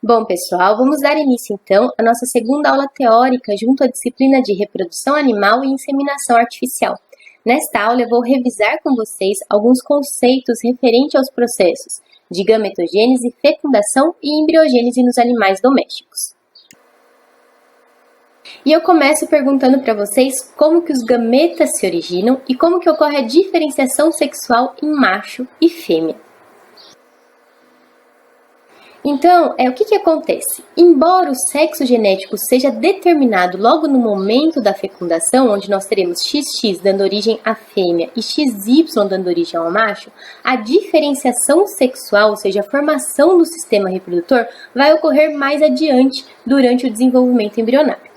Bom, pessoal, vamos dar início então à nossa segunda aula teórica junto à disciplina de reprodução animal e inseminação artificial. Nesta aula eu vou revisar com vocês alguns conceitos referentes aos processos de gametogênese, fecundação e embriogênese nos animais domésticos. E eu começo perguntando para vocês como que os gametas se originam e como que ocorre a diferenciação sexual em macho e fêmea. Então, o que acontece? Embora o sexo genético seja determinado logo no momento da fecundação, onde nós teremos XX dando origem à fêmea e XY dando origem ao macho, a diferenciação sexual, ou seja, a formação do sistema reprodutor, vai ocorrer mais adiante durante o desenvolvimento embrionário.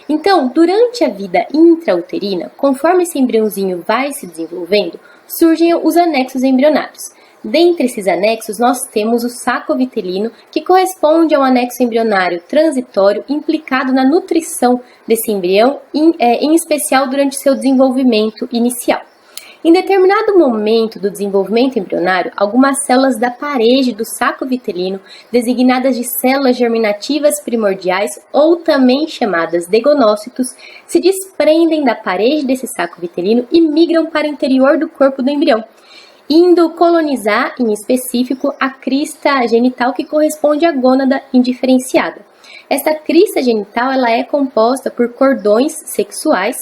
Então, durante a vida intrauterina, conforme esse embriãozinho vai se desenvolvendo, surgem os anexos embrionários. Dentre esses anexos, nós temos o saco vitelino, que corresponde ao anexo embrionário transitório implicado na nutrição desse embrião, em especial durante seu desenvolvimento inicial. Em determinado momento do desenvolvimento embrionário, algumas células da parede do saco vitelino, designadas de células germinativas primordiais ou também chamadas de gonócitos, se desprendem da parede desse saco vitelino e migram para o interior do corpo do embrião, indo colonizar, em específico, a crista genital que corresponde à gônada indiferenciada. Essa crista genital ela é composta por cordões sexuais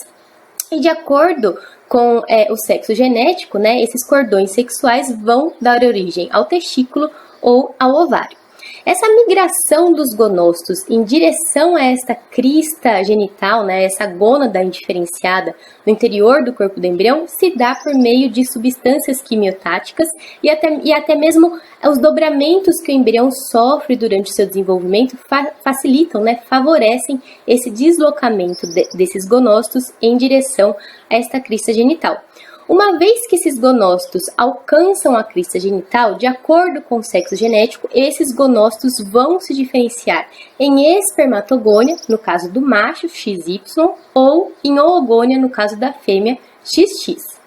e, de acordo com o sexo genético, esses cordões sexuais vão dar origem ao testículo ou ao ovário. Essa migração dos gonócitos em direção a esta crista genital, essa gônada indiferenciada no interior do corpo do embrião, se dá por meio de substâncias quimiotáticas e até mesmo os dobramentos que o embrião sofre durante o seu desenvolvimento facilitam, favorecem esse deslocamento desses gonócitos em direção a esta crista genital. Uma vez que esses gonócitos alcançam a crista genital, de acordo com o sexo genético, esses gonócitos vão se diferenciar em espermatogônia, no caso do macho, XY, ou em oogônia, no caso da fêmea, XX.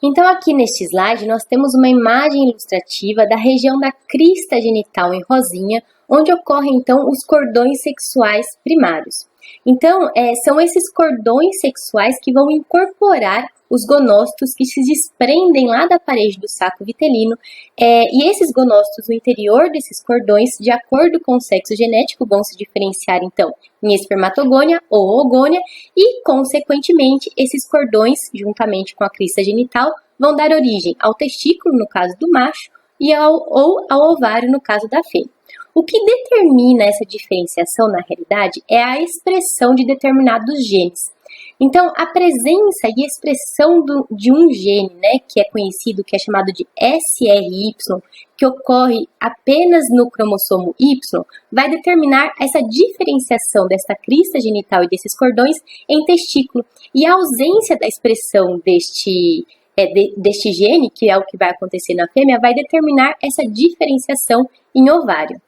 Então, aqui neste slide, nós temos uma imagem ilustrativa da região da crista genital em rosinha, onde ocorrem, então, os cordões sexuais primários. Então, são esses cordões sexuais que vão incorporar os gonócitos que se desprendem lá da parede do saco vitelino, e esses gonócitos no interior desses cordões, de acordo com o sexo genético, vão se diferenciar, então, em espermatogônia ou oogônia, e, consequentemente, esses cordões, juntamente com a crista genital, vão dar origem ao testículo, no caso do macho, ou ao ovário, no caso da fêmea. O que determina essa diferenciação, na realidade, é a expressão de determinados genes. Então, a presença e expressão de um gene, que é conhecido, que é chamado de SRY, que ocorre apenas no cromossomo Y, vai determinar essa diferenciação desta crista genital e desses cordões em testículo. E a ausência da expressão deste gene, que é o que vai acontecer na fêmea, vai determinar essa diferenciação em ovário.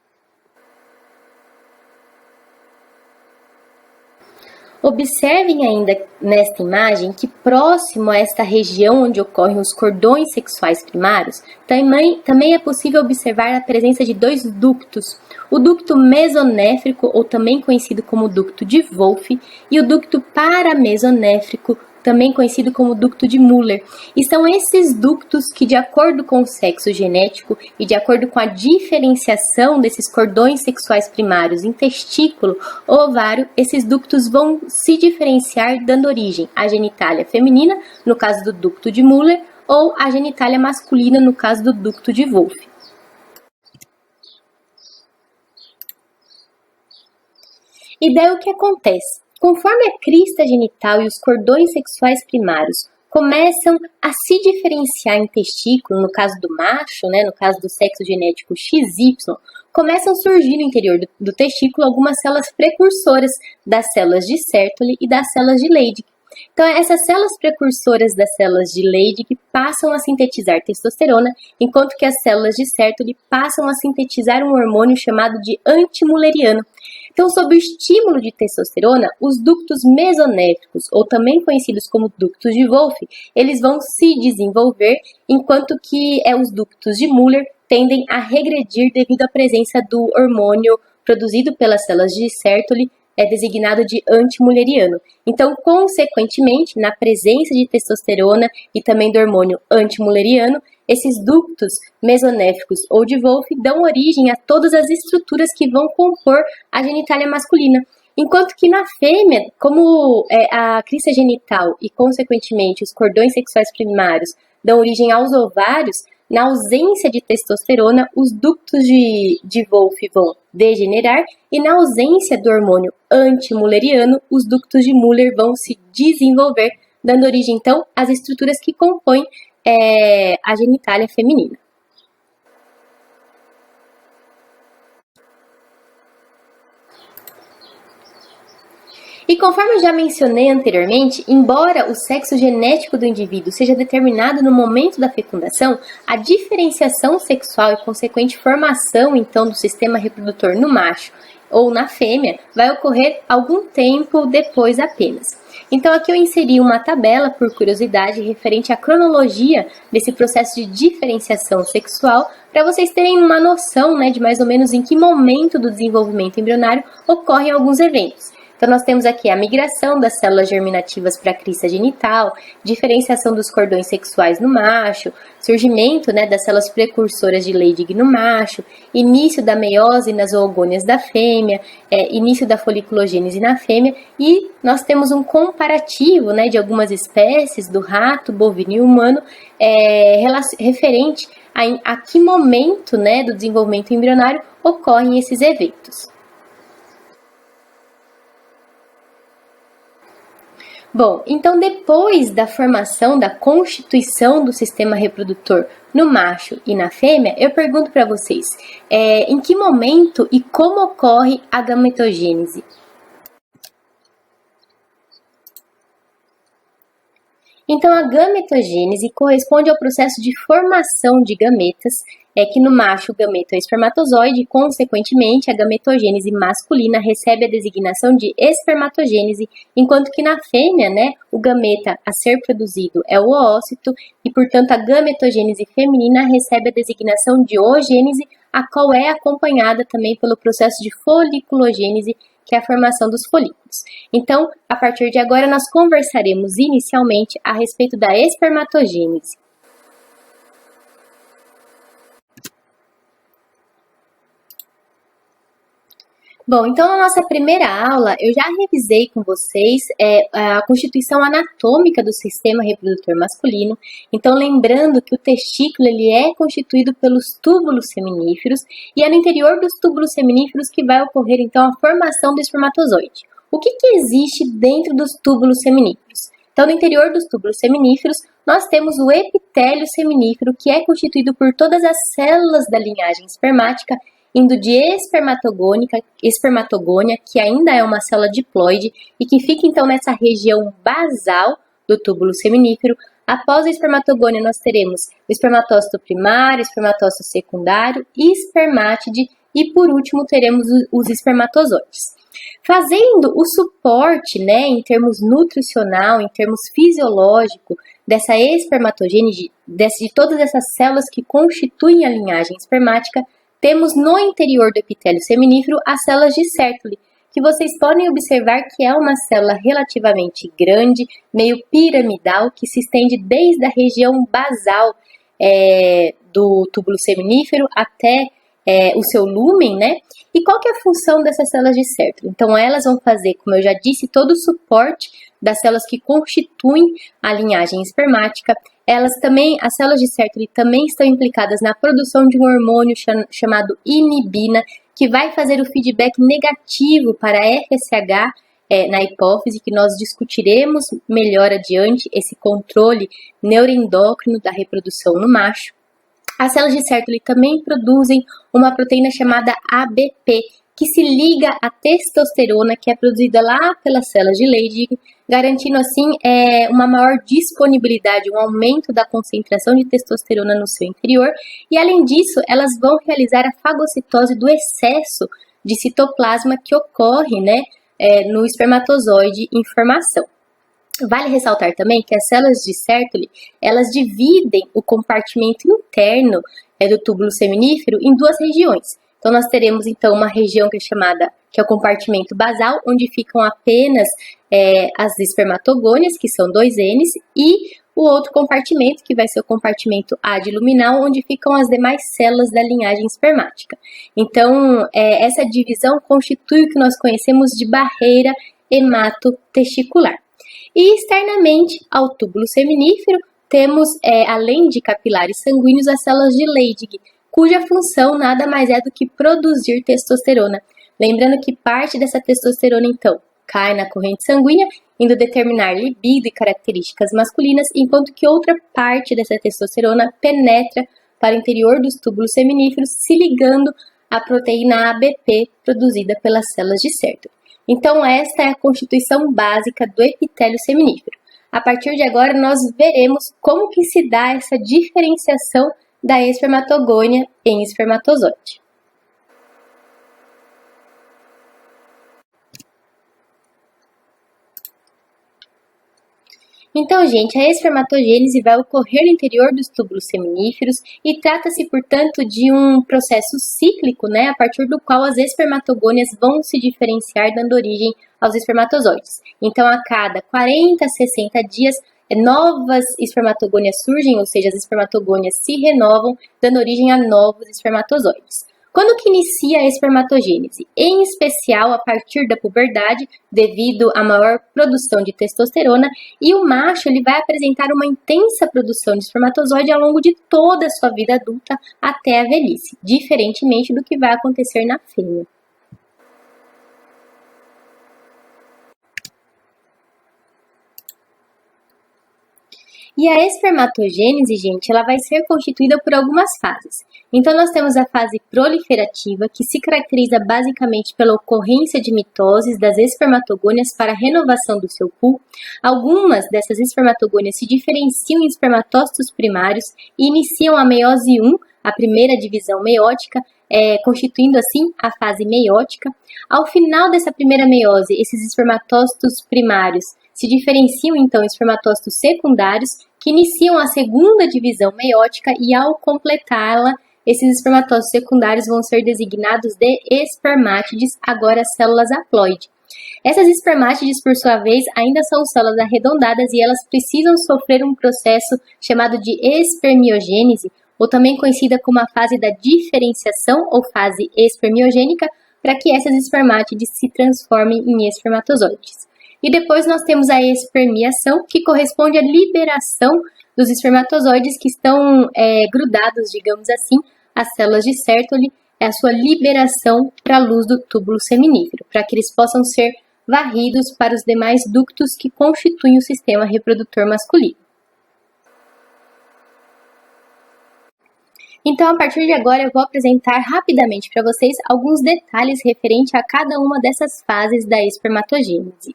Observem ainda nesta imagem que próximo a esta região onde ocorrem os cordões sexuais primários, também é possível observar a presença de dois ductos, o ducto mesonéfrico, ou também conhecido como ducto de Wolff, e o ducto paramesonéfrico, também conhecido como ducto de Müller. E são esses ductos que, de acordo com o sexo genético e de acordo com a diferenciação desses cordões sexuais primários em testículo ou ovário, esses ductos vão se diferenciar dando origem à genitália feminina, no caso do ducto de Müller, ou à genitália masculina, no caso do ducto de Wolff. E daí o que acontece? Conforme a crista genital e os cordões sexuais primários começam a se diferenciar em testículo, no caso do macho, no caso do sexo genético XY, começam a surgir no interior do testículo algumas células precursoras das células de Sertoli e das células de Leydig. Então, essas células precursoras das células de Leydig passam a sintetizar testosterona, enquanto que as células de Sertoli passam a sintetizar um hormônio chamado de antimuleriano. Então, sob o estímulo de testosterona, os ductos mesonéficos, ou também conhecidos como ductos de Wolff, eles vão se desenvolver, enquanto que os ductos de Müller tendem a regredir devido à presença do hormônio produzido pelas células de Sertoli, designado de antimülleriano. Então, consequentemente, na presença de testosterona e também do hormônio antimülleriano, esses ductos mesonéficos ou de Wolff dão origem a todas as estruturas que vão compor a genitália masculina. Enquanto que na fêmea, como a crista genital e, consequentemente, os cordões sexuais primários dão origem aos ovários, na ausência de testosterona, os ductos de Wolff vão degenerar e na ausência do hormônio antimülleriano, os ductos de Müller vão se desenvolver, dando origem, então, às estruturas que compõem a genitália feminina. E conforme eu já mencionei anteriormente, embora o sexo genético do indivíduo seja determinado no momento da fecundação, a diferenciação sexual e consequente formação, então, do sistema reprodutor no macho ou na fêmea vai ocorrer algum tempo depois apenas. Então, aqui eu inseri uma tabela, por curiosidade, referente à cronologia desse processo de diferenciação sexual, para vocês terem uma noção, de mais ou menos em que momento do desenvolvimento embrionário ocorrem alguns eventos. Então, nós temos aqui a migração das células germinativas para a crista genital, diferenciação dos cordões sexuais no macho, surgimento das células precursoras de Leydig no macho, início da meiose nas oogônias da fêmea, início da foliculogênese na fêmea, e nós temos um comparativo de algumas espécies do rato, bovino e humano, referente a que momento do desenvolvimento embrionário ocorrem esses eventos. Bom, então depois da formação, da constituição do sistema reprodutor no macho e na fêmea, eu pergunto para vocês, em que momento e como ocorre a gametogênese? Então, a gametogênese corresponde ao processo de formação de gametas, que no macho o gameta é o espermatozoide e, consequentemente, a gametogênese masculina recebe a designação de espermatogênese, enquanto que na fêmea, o gameta a ser produzido é o oócito e, portanto, a gametogênese feminina recebe a designação de oogênese, a qual é acompanhada também pelo processo de foliculogênese, que é a formação dos folículos. Então, a partir de agora, nós conversaremos inicialmente a respeito da espermatogênese. Bom, então na nossa primeira aula eu já revisei com vocês a constituição anatômica do sistema reprodutor masculino. Então lembrando que o testículo ele é constituído pelos túbulos seminíferos e é no interior dos túbulos seminíferos que vai ocorrer então a formação do espermatozoide. O que existe dentro dos túbulos seminíferos? Então no interior dos túbulos seminíferos nós temos o epitélio seminífero que é constituído por todas as células da linhagem espermática indo de espermatogônia, que ainda é uma célula diploide e que fica então nessa região basal do túbulo seminífero. Após a espermatogônia nós teremos o espermatócito primário, espermatócito secundário e espermátide e por último teremos os espermatozoides. Fazendo o suporte, em termos nutricional, em termos fisiológico, dessa espermatogênese, de todas essas células que constituem a linhagem espermática, temos no interior do epitélio seminífero as células de Sertoli, que vocês podem observar que é uma célula relativamente grande, meio piramidal, que se estende desde a região basal do túbulo seminífero até o seu lúmen, E qual que é a função dessas células de Sertoli? Então, elas vão fazer, como eu já disse, todo o suporte das células que constituem a linhagem espermática. As células de Sertoli também estão implicadas na produção de um hormônio chamado inibina, que vai fazer o feedback negativo para a FSH na hipófise, que nós discutiremos melhor adiante, esse controle neuroendócrino da reprodução no macho. As células de Sertoli também produzem uma proteína chamada ABP, que se liga à testosterona que é produzida lá pelas células de Leydig, garantindo assim uma maior disponibilidade, um aumento da concentração de testosterona no seu interior. E além disso, elas vão realizar a fagocitose do excesso de citoplasma que ocorre, né, no espermatozoide em formação. Vale ressaltar também que as células de Sertoli, elas dividem o compartimento interno do túbulo seminífero em duas regiões. Então, nós teremos, então, uma região que é o compartimento basal, onde ficam apenas as espermatogônias, que são 2 Ns, e o outro compartimento, que vai ser o compartimento adiluminal, onde ficam as demais células da linhagem espermática. Então, essa divisão constitui o que nós conhecemos de barreira hematotesticular. E externamente ao túbulo seminífero, temos, além de capilares sanguíneos, as células de Leydig, cuja função nada mais é do que produzir testosterona. Lembrando que parte dessa testosterona, então, cai na corrente sanguínea, indo determinar libido e características masculinas, enquanto que outra parte dessa testosterona penetra para o interior dos túbulos seminíferos, se ligando à proteína ABP produzida pelas células de Sertoli. Então, esta é a constituição básica do epitélio seminífero. A partir de agora, nós veremos como que se dá essa diferenciação da espermatogônia em espermatozoide. Então, gente, a espermatogênese vai ocorrer no interior dos túbulos seminíferos e trata-se, portanto, de um processo cíclico, né, a partir do qual as espermatogônias vão se diferenciar, dando origem aos espermatozoides. Então, a cada 40 a 60 dias, novas espermatogônias surgem, ou seja, as espermatogônias se renovam, dando origem a novos espermatozoides. Quando que inicia a espermatogênese? Em especial a partir da puberdade, devido à maior produção de testosterona, e o macho ele vai apresentar uma intensa produção de espermatozoide ao longo de toda a sua vida adulta até a velhice, diferentemente do que vai acontecer na fêmea. E a espermatogênese, gente, ela vai ser constituída por algumas fases. Então, nós temos a fase proliferativa, que se caracteriza basicamente pela ocorrência de mitoses das espermatogônias para a renovação do seu pool. Algumas dessas espermatogônias se diferenciam em espermatócitos primários e iniciam a meiose 1, a primeira divisão meiótica, constituindo assim a fase meiótica. Ao final dessa primeira meiose, esses espermatócitos primários se diferenciam então em espermatócitos secundários, que iniciam a segunda divisão meiótica, e ao completá-la, esses espermatócitos secundários vão ser designados de espermátides, agora células haploide. Essas espermátides, por sua vez, ainda são células arredondadas e elas precisam sofrer um processo chamado de espermiogênese, ou também conhecida como a fase da diferenciação ou fase espermiogênica, para que essas espermátides se transformem em espermatozoides. E depois nós temos a espermiação, que corresponde à liberação dos espermatozoides que estão grudados, digamos assim, às células de Sertoli, é a sua liberação para a luz do túbulo seminífero, para que eles possam ser varridos para os demais ductos que constituem o sistema reprodutor masculino. Então, a partir de agora, eu vou apresentar rapidamente para vocês alguns detalhes referentes a cada uma dessas fases da espermatogênese.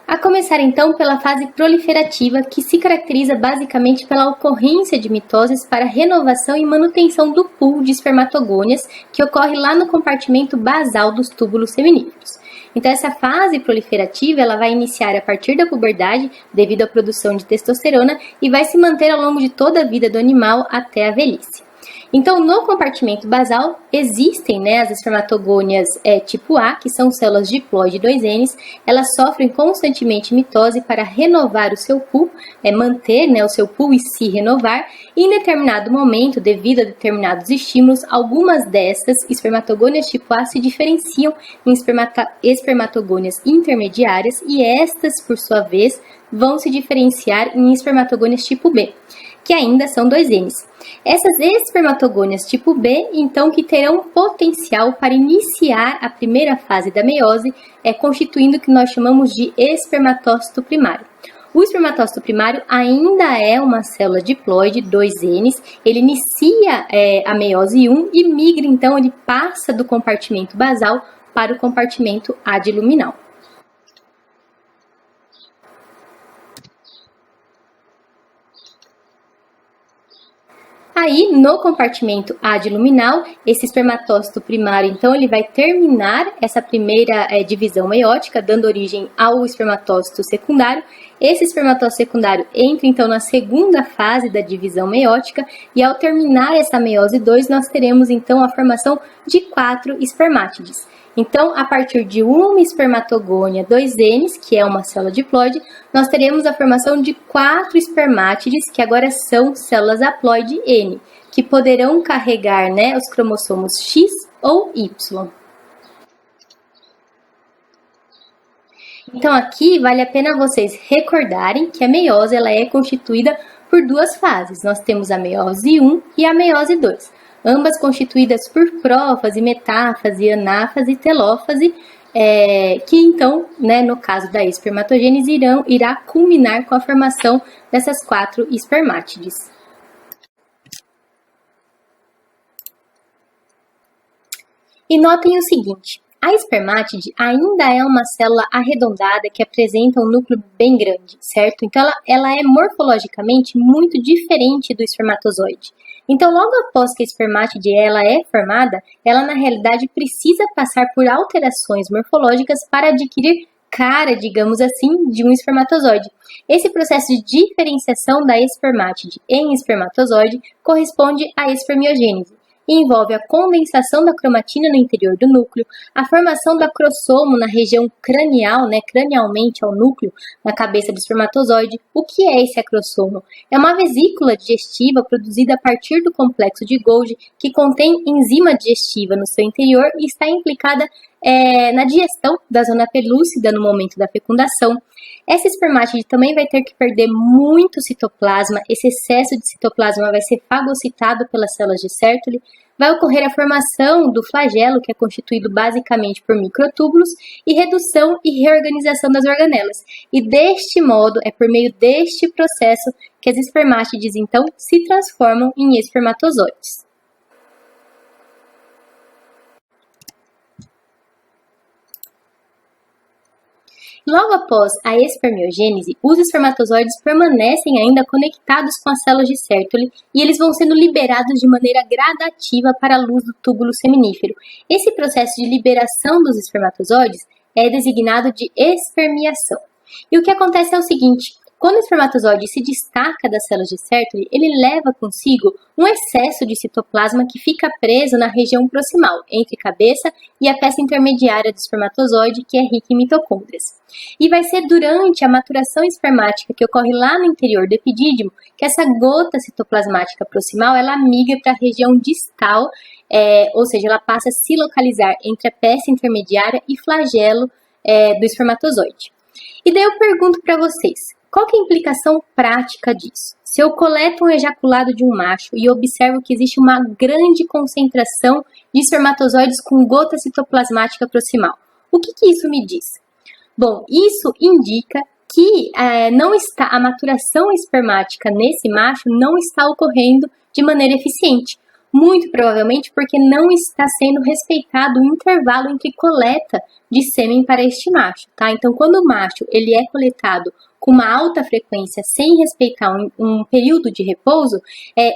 A começar então pela fase proliferativa, que se caracteriza basicamente pela ocorrência de mitoses para renovação e manutenção do pool de espermatogônias, que ocorre lá no compartimento basal dos túbulos seminíferos. Então, essa fase proliferativa ela vai iniciar a partir da puberdade, devido à produção de testosterona, e vai se manter ao longo de toda a vida do animal até a velhice. Então, no compartimento basal, existem as espermatogônias tipo A, que são células diploide 2Ns, elas sofrem constantemente mitose para renovar o seu pool, manter o seu pool e se renovar, e em determinado momento, devido a determinados estímulos, algumas dessas espermatogônias tipo A se diferenciam em espermatogônias intermediárias, e estas, por sua vez, vão se diferenciar em espermatogônias tipo B, que ainda são 2Ns. Essas espermatogônias tipo B, então, que terão potencial para iniciar a primeira fase da meiose, constituindo o que nós chamamos de espermatócito primário. O espermatócito primário ainda é uma célula diploide 2Ns, ele inicia a meiose 1 e migra, então, ele passa do compartimento basal para o compartimento adiluminal. Aí, no compartimento adiluminal, esse espermatócito primário, então, ele vai terminar essa primeira divisão meiótica, dando origem ao espermatócito secundário. Esse espermatócito secundário entra, então, na segunda fase da divisão meiótica, e ao terminar essa meiose 2, nós teremos, então, a formação de 4 espermátides. Então, a partir de uma espermatogônia 2N, que é uma célula diploide, nós teremos a formação de 4 espermátides, que agora são células haploide N, que poderão carregar, né, os cromossomos X ou Y. Então, aqui vale a pena vocês recordarem que a meiose ela é constituída por 2 fases. Nós temos a meiose 1 e a meiose 2. Ambas constituídas por prófase, metáfase, anáfase e telófase, que então, né, no caso da espermatogênese, irá culminar com a formação dessas 4 espermátides. E notem o seguinte, a espermátide ainda é uma célula arredondada que apresenta um núcleo bem grande, certo? Então, ela é morfologicamente muito diferente do espermatozoide. Então, logo após que a espermátide ela é formada, ela na realidade precisa passar por alterações morfológicas para adquirir cara, digamos assim, de um espermatozoide. Esse processo de diferenciação da espermátide em espermatozoide corresponde à espermiogênese. Envolve a condensação da cromatina no interior do núcleo, a formação do acrossomo na região cranial, né, cranialmente ao núcleo, na cabeça do espermatozoide. O que é esse acrossomo? É uma vesícula digestiva produzida a partir do complexo de Golgi, que contém enzima digestiva no seu interior e está implicada na digestão da zona pelúcida no momento da fecundação. Essa espermátide também vai ter que perder muito citoplasma, esse excesso de citoplasma vai ser fagocitado pelas células de Sertoli, vai ocorrer a formação do flagelo, que é constituído basicamente por microtúbulos, e redução e reorganização das organelas. E deste modo, é por meio deste processo que as espermátides, então, se transformam em espermatozoides. Logo após a espermiogênese, os espermatozoides permanecem ainda conectados com as células de Sertoli e eles vão sendo liberados de maneira gradativa para a luz do túbulo seminífero. Esse processo de liberação dos espermatozoides é designado de espermiação. E o que acontece é o seguinte: quando o espermatozoide se destaca das células de Sertoli, ele leva consigo um excesso de citoplasma que fica preso na região proximal, entre cabeça e a peça intermediária do espermatozoide, que é rica em mitocôndrias. E vai ser durante a maturação espermática que ocorre lá no interior do epidídimo que essa gota citoplasmática proximal ela migra para a região distal, ou seja, ela passa a se localizar entre a peça intermediária e flagelo do espermatozoide. E daí eu pergunto para vocês, qual que é a implicação prática disso? Se eu coleto um ejaculado de um macho e observo que existe uma grande concentração de espermatozoides com gota citoplasmática proximal, o que isso me diz? Bom, isso indica que a maturação espermática nesse macho não está ocorrendo de maneira eficiente. Muito provavelmente porque não está sendo respeitado o intervalo entre coleta de sêmen para este macho, tá? Então, quando o macho ele é coletado com uma alta frequência, sem respeitar um período de repouso,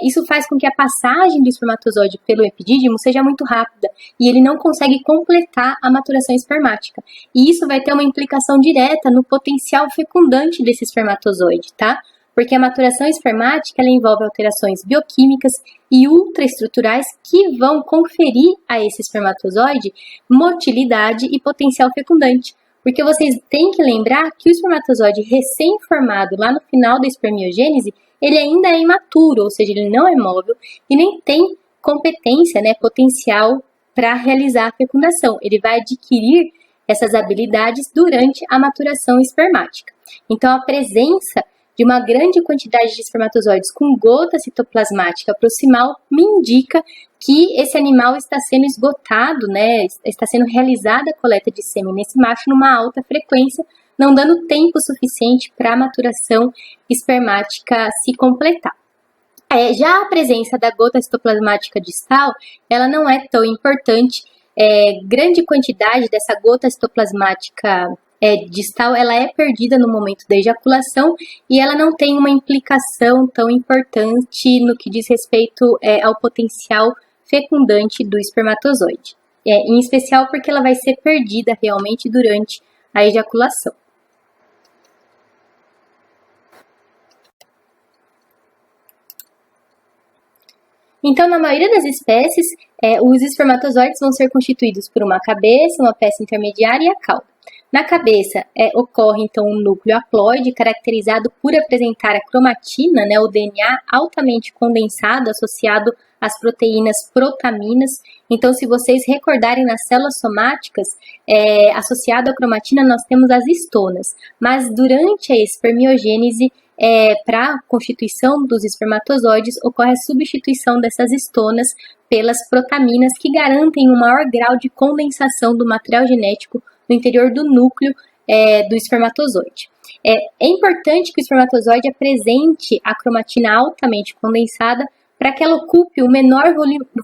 isso faz com que a passagem do espermatozoide pelo epidídimo seja muito rápida e ele não consegue completar a maturação espermática. E isso vai ter uma implicação direta no potencial fecundante desse espermatozoide, tá? Porque a maturação espermática ela envolve alterações bioquímicas e ultraestruturais que vão conferir a esse espermatozoide motilidade e potencial fecundante. Porque vocês têm que lembrar que o espermatozoide recém-formado lá no final da espermiogênese, ele ainda é imaturo, ou seja, ele não é móvel e nem tem competência, né, potencial para realizar a fecundação. Ele vai adquirir essas habilidades durante a maturação espermática. Então, a presença de uma grande quantidade de espermatozoides com gota citoplasmática proximal me indica que esse animal está sendo esgotado, né? Está sendo realizada a coleta de sêmen nesse macho numa alta frequência, não dando tempo suficiente para a maturação espermática se completar. Já a presença da gota citoplasmática distal, ela não é tão importante. Grande quantidade dessa gota citoplasmática distal, ela é perdida no momento da ejaculação e ela não tem uma implicação tão importante no que diz respeito ao potencial fecundante do espermatozoide. Em especial porque ela vai ser perdida realmente durante a ejaculação. Então, na maioria das espécies, os espermatozoides vão ser constituídos por uma cabeça, uma peça intermediária e a cauda. Na cabeça, ocorre então um núcleo haploide, caracterizado por apresentar a cromatina, o DNA altamente condensado, associado às proteínas protaminas. Então, se vocês recordarem nas células somáticas, associado à cromatina, nós temos as histonas. Mas durante a espermiogênese, para a constituição dos espermatozoides, ocorre a substituição dessas histonas pelas protaminas, que garantem um maior grau de condensação do material genético no interior do núcleo do espermatozoide. É importante que o espermatozoide apresente a cromatina altamente condensada para que ela ocupe o menor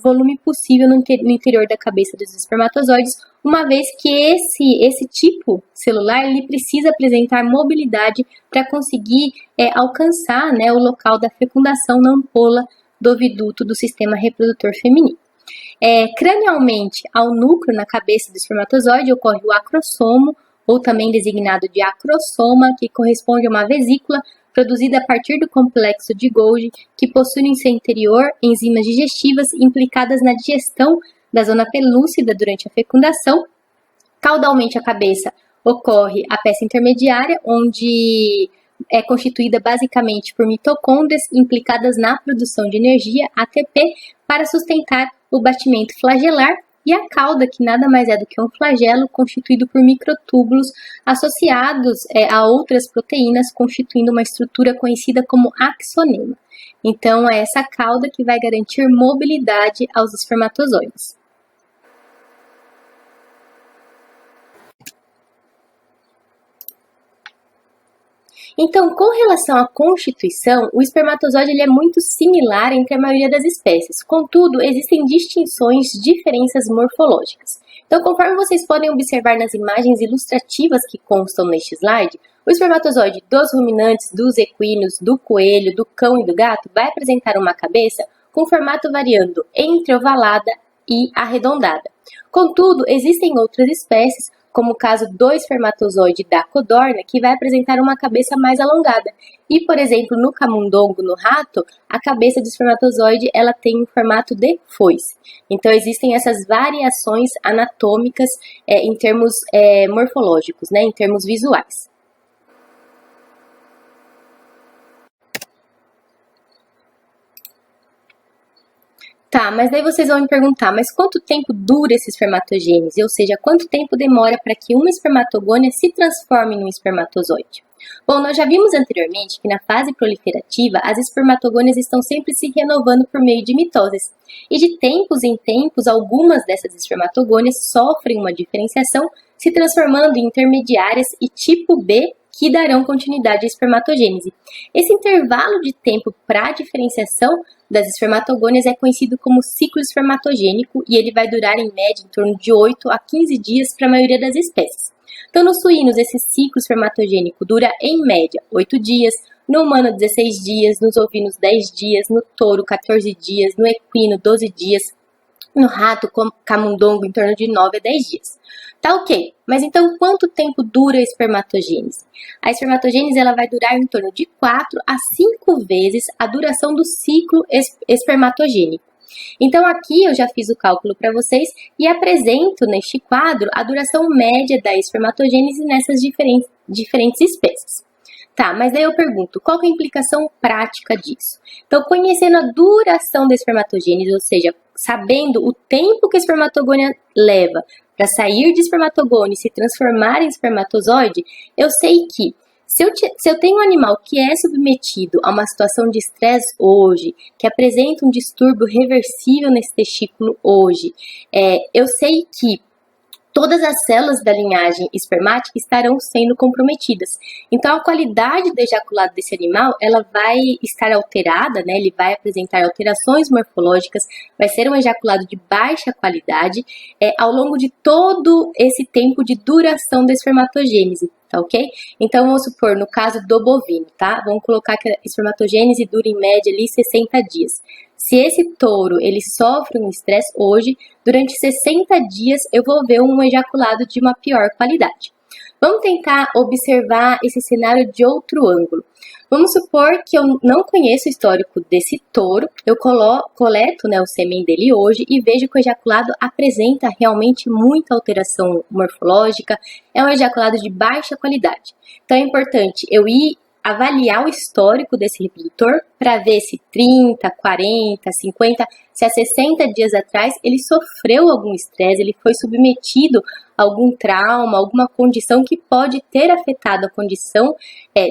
volume possível no interior da cabeça dos espermatozoides, uma vez que esse tipo celular ele precisa apresentar mobilidade para conseguir alcançar o local da fecundação na ampola do oviduto do sistema reprodutor feminino. Cranialmente, ao núcleo na cabeça do espermatozoide ocorre o acrossomo, ou também designado de acrossoma, que corresponde a uma vesícula produzida a partir do complexo de Golgi, que possui em seu interior enzimas digestivas implicadas na digestão da zona pelúcida durante a fecundação. Caudalmente à cabeça ocorre a peça intermediária, onde é constituída basicamente por mitocôndrias implicadas na produção de energia, ATP, para sustentar o batimento flagelar, e a cauda, que nada mais é do que um flagelo constituído por microtúbulos associados a outras proteínas, constituindo uma estrutura conhecida como axonema. Então, é essa cauda que vai garantir mobilidade aos espermatozoides. Então, com relação à constituição, o espermatozoide ele é muito similar entre a maioria das espécies. Contudo, existem distinções, diferenças morfológicas. Então, conforme vocês podem observar nas imagens ilustrativas que constam neste slide, o espermatozoide dos ruminantes, dos equinos, do coelho, do cão e do gato vai apresentar uma cabeça com formato variando entre ovalada e arredondada. Contudo, existem outras espécies, como o caso do espermatozoide da codorna, que vai apresentar uma cabeça mais alongada. E, por exemplo, no camundongo, no rato, a cabeça do espermatozoide ela tem um formato de foice. Então, existem essas variações anatômicas em termos morfológicos, em termos visuais. Tá, mas daí vocês vão me perguntar, mas quanto tempo dura esse espermatogênese? Ou seja, quanto tempo demora para que uma espermatogônia se transforme em um espermatozoide? Bom, nós já vimos anteriormente que na fase proliferativa, as espermatogônias estão sempre se renovando por meio de mitoses. E de tempos em tempos, algumas dessas espermatogônias sofrem uma diferenciação, se transformando em intermediárias e tipo B, que darão continuidade à espermatogênese. Esse intervalo de tempo para a diferenciação das espermatogônias é conhecido como ciclo espermatogênico e ele vai durar em média em torno de 8 a 15 dias para a maioria das espécies. Então, nos suínos, esse ciclo espermatogênico dura em média 8 dias, no humano 16 dias, nos ovinos 10 dias, no touro 14 dias, no equino 12 dias, no rato camundongo em torno de 9 a 10 dias. Tá ok, mas então quanto tempo dura a espermatogênese? A espermatogênese ela vai durar em torno de 4 a 5 vezes a duração do ciclo espermatogênico. Então aqui eu já fiz o cálculo para vocês e apresento neste quadro a duração média da espermatogênese nessas diferentes espécies. Tá, mas daí eu pergunto, qual que é a implicação prática disso? Então, conhecendo a duração da espermatogênese, ou seja, sabendo o tempo que a espermatogônia leva para sair de espermatogônia e se transformar em espermatozoide, eu sei que se eu tenho um animal que é submetido a uma situação de estresse hoje, que apresenta um distúrbio reversível nesse testículo hoje, eu sei que todas as células da linhagem espermática estarão sendo comprometidas. Então, a qualidade do ejaculado desse animal, ela vai estar alterada, né? Ele vai apresentar alterações morfológicas, vai ser um ejaculado de baixa qualidade ao longo de todo esse tempo de duração da espermatogênese, tá ok? Então, vamos supor, no caso do bovino, tá? Vamos colocar que a espermatogênese dura em média ali 60 dias. Se esse touro, ele sofre um estresse hoje, durante 60 dias eu vou ver um ejaculado de uma pior qualidade. Vamos tentar observar esse cenário de outro ângulo. Vamos supor que eu não conheço o histórico desse touro, eu coleto, né, o sêmen dele hoje e vejo que o ejaculado apresenta realmente muita alteração morfológica, é um ejaculado de baixa qualidade. Então é importante eu ir avaliar o histórico desse reprodutor para ver se 30, 40, 50, se há 60 dias atrás ele sofreu algum estresse, ele foi submetido a algum trauma, alguma condição que pode ter afetado a condição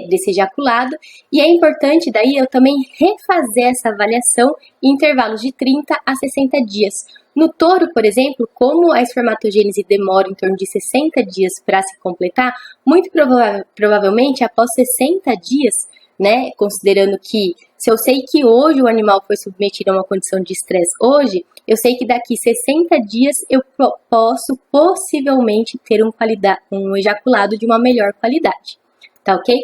desse ejaculado. E é importante daí eu também refazer essa avaliação em intervalos de 30 a 60 dias. No touro, por exemplo, como a espermatogênese demora em torno de 60 dias para se completar, muito provavelmente após 60 dias, né, considerando que se eu sei que hoje o animal foi submetido a uma condição de estresse hoje, eu sei que daqui 60 dias eu posso possivelmente ter um ejaculado de uma melhor qualidade, tá ok?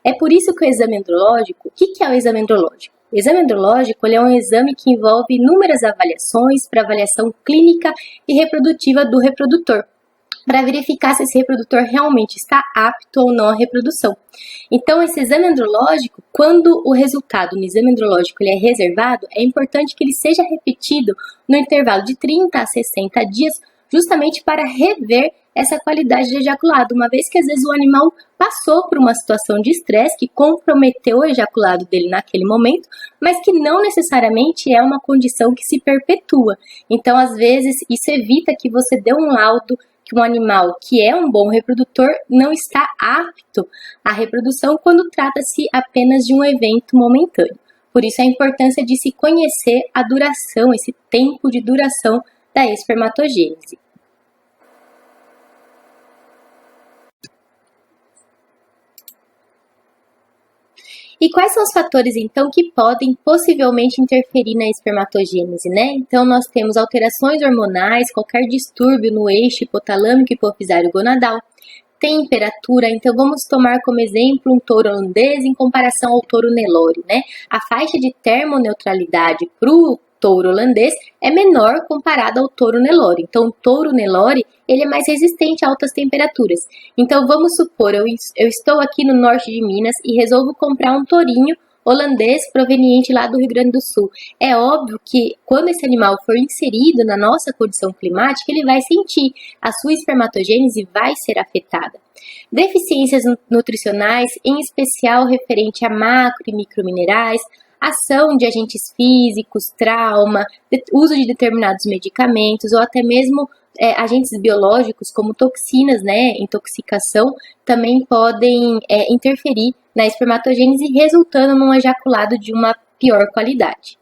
É por isso que o exame andrológico, o que é o exame andrológico? O exame andrológico é um exame que envolve inúmeras avaliações para avaliação clínica e reprodutiva do reprodutor, para verificar se esse reprodutor realmente está apto ou não à reprodução. Então, esse exame andrológico, quando o resultado no exame andrológico ele é reservado, é importante que ele seja repetido no intervalo de 30 a 60 dias, justamente para rever essa qualidade de ejaculado, uma vez que às vezes o animal passou por uma situação de estresse que comprometeu o ejaculado dele naquele momento, mas que não necessariamente é uma condição que se perpetua. Então, às vezes, isso evita que você dê um laudo que um animal que é um bom reprodutor não está apto à reprodução quando trata-se apenas de um evento momentâneo. Por isso a importância de se conhecer a duração, esse tempo de duração da espermatogênese. E quais são os fatores, então, que podem possivelmente interferir na espermatogênese, né? Então, nós temos alterações hormonais, qualquer distúrbio no eixo hipotalâmico hipofisário gonadal, temperatura. Então, vamos tomar como exemplo um touro holandês em comparação ao touro Nelore, né? A faixa de termoneutralidade para o touro holandês é menor comparado ao touro Nelore. Então, o touro Nelore, ele é mais resistente a altas temperaturas. Então, vamos supor, eu estou aqui no norte de Minas e resolvo comprar um tourinho holandês proveniente lá do Rio Grande do Sul. É óbvio que quando esse animal for inserido na nossa condição climática, ele vai sentir, a sua espermatogênese vai ser afetada. Deficiências nutricionais, em especial referente a macro e microminerais, ação de agentes físicos, trauma, uso de determinados medicamentos ou até mesmo agentes biológicos como toxinas, né, intoxicação, também podem interferir na espermatogênese, resultando num ejaculado de uma pior qualidade.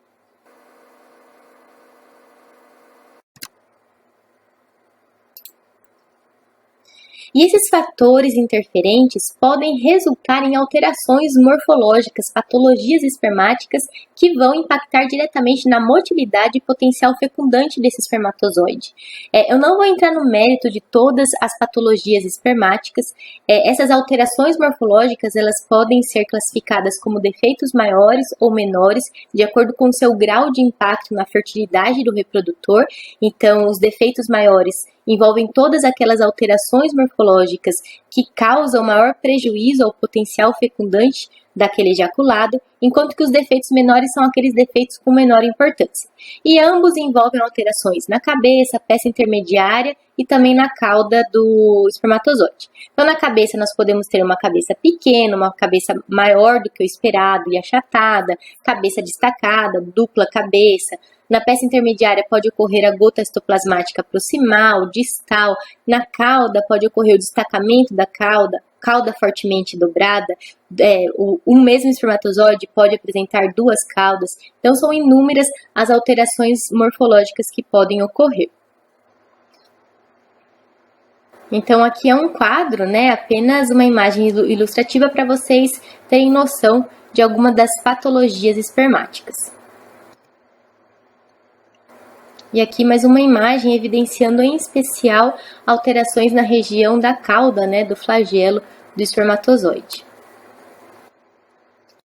E esses fatores interferentes podem resultar em alterações morfológicas, patologias espermáticas que vão impactar diretamente na motilidade e potencial fecundante desse espermatozoide. Eu não vou entrar no mérito de todas as patologias espermáticas. Essas alterações morfológicas elas podem ser classificadas como defeitos maiores ou menores, de acordo com o seu grau de impacto na fertilidade do reprodutor. Então, os defeitos maiores envolvem todas aquelas alterações morfológicas que causam maior prejuízo ao potencial fecundante daquele ejaculado, enquanto que os defeitos menores são aqueles defeitos com menor importância. E ambos envolvem alterações na cabeça, peça intermediária e também na cauda do espermatozoide. Então, na cabeça nós podemos ter uma cabeça pequena, uma cabeça maior do que o esperado e achatada, cabeça destacada, dupla cabeça. Na peça intermediária pode ocorrer a gota citoplasmática proximal, distal. Na cauda pode ocorrer o destacamento da cauda, cauda fortemente dobrada. O mesmo espermatozoide pode apresentar duas caudas. Então, são inúmeras as alterações morfológicas que podem ocorrer. Então aqui é um quadro, né, apenas uma imagem ilustrativa para vocês terem noção de alguma das patologias espermáticas. E aqui mais uma imagem evidenciando em especial alterações na região da cauda, né, do flagelo do espermatozoide.